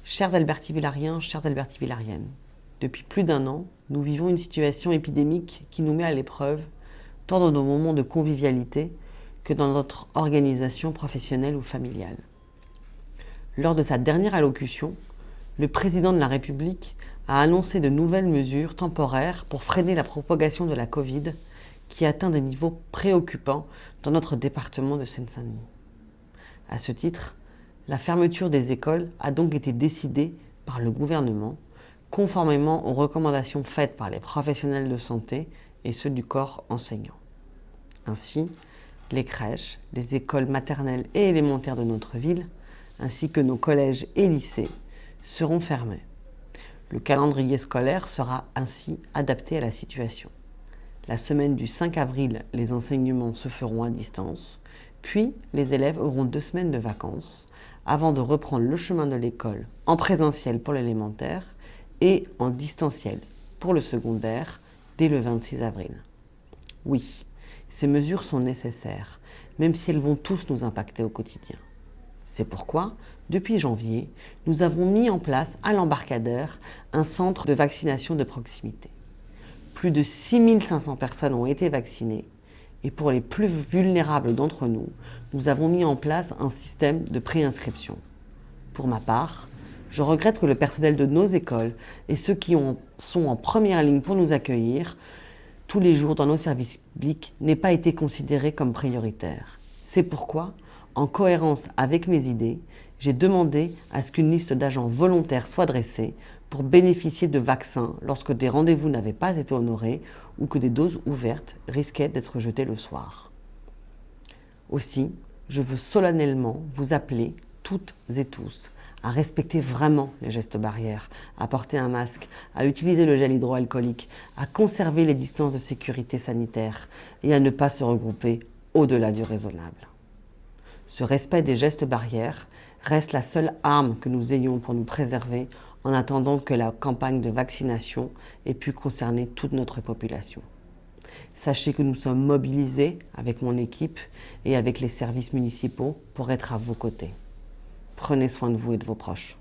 Chers Albertivillariens, chères Albertivillariennes, depuis plus d'un an, nous vivons une situation épidémique qui nous met à l'épreuve, tant dans nos moments de convivialité que dans notre organisation professionnelle ou familiale. Lors de sa dernière allocution, le président de la République a annoncé de nouvelles mesures temporaires pour freiner la propagation de la Covid qui atteint des niveaux préoccupants dans notre département de Seine-Saint-Denis. À ce titre, la fermeture des écoles a donc été décidée par le gouvernement, conformément aux recommandations faites par les professionnels de santé et ceux du corps enseignant. Ainsi, les crèches, les écoles maternelles et élémentaires de notre ville, ainsi que nos collèges et lycées, seront fermés. Le calendrier scolaire sera ainsi adapté à la situation. La semaine du 5 avril, les enseignements se feront à distance, puis les élèves auront 2 semaines de vacances, avant de reprendre le chemin de l'école en présentiel pour l'élémentaire et en distanciel pour le secondaire dès le 26 avril. Oui, ces mesures sont nécessaires, même si elles vont tous nous impacter au quotidien. C'est pourquoi, depuis janvier, nous avons mis en place à l'embarcadère un centre de vaccination de proximité. Plus de 6500 personnes ont été vaccinées et pour les plus vulnérables d'entre nous, nous avons mis en place un système de préinscription. Pour ma part, je regrette que le personnel de nos écoles et ceux qui sont en première ligne pour nous accueillir tous les jours dans nos services publics n'aient pas été considérés comme prioritaires. C'est pourquoi, en cohérence avec mes idées, j'ai demandé à ce qu'une liste d'agents volontaires soit dressée pour bénéficier de vaccins lorsque des rendez-vous n'avaient pas été honorés ou que des doses ouvertes risquaient d'être jetées le soir. Aussi, je veux solennellement vous appeler toutes et tous à respecter vraiment les gestes barrières, à porter un masque, à utiliser le gel hydroalcoolique, à conserver les distances de sécurité sanitaire et à ne pas se regrouper au-delà du raisonnable. Ce respect des gestes barrières reste la seule arme que nous ayons pour nous préserver en attendant que la campagne de vaccination ait pu concerner toute notre population. Sachez que nous sommes mobilisés avec mon équipe et avec les services municipaux pour être à vos côtés. Prenez soin de vous et de vos proches.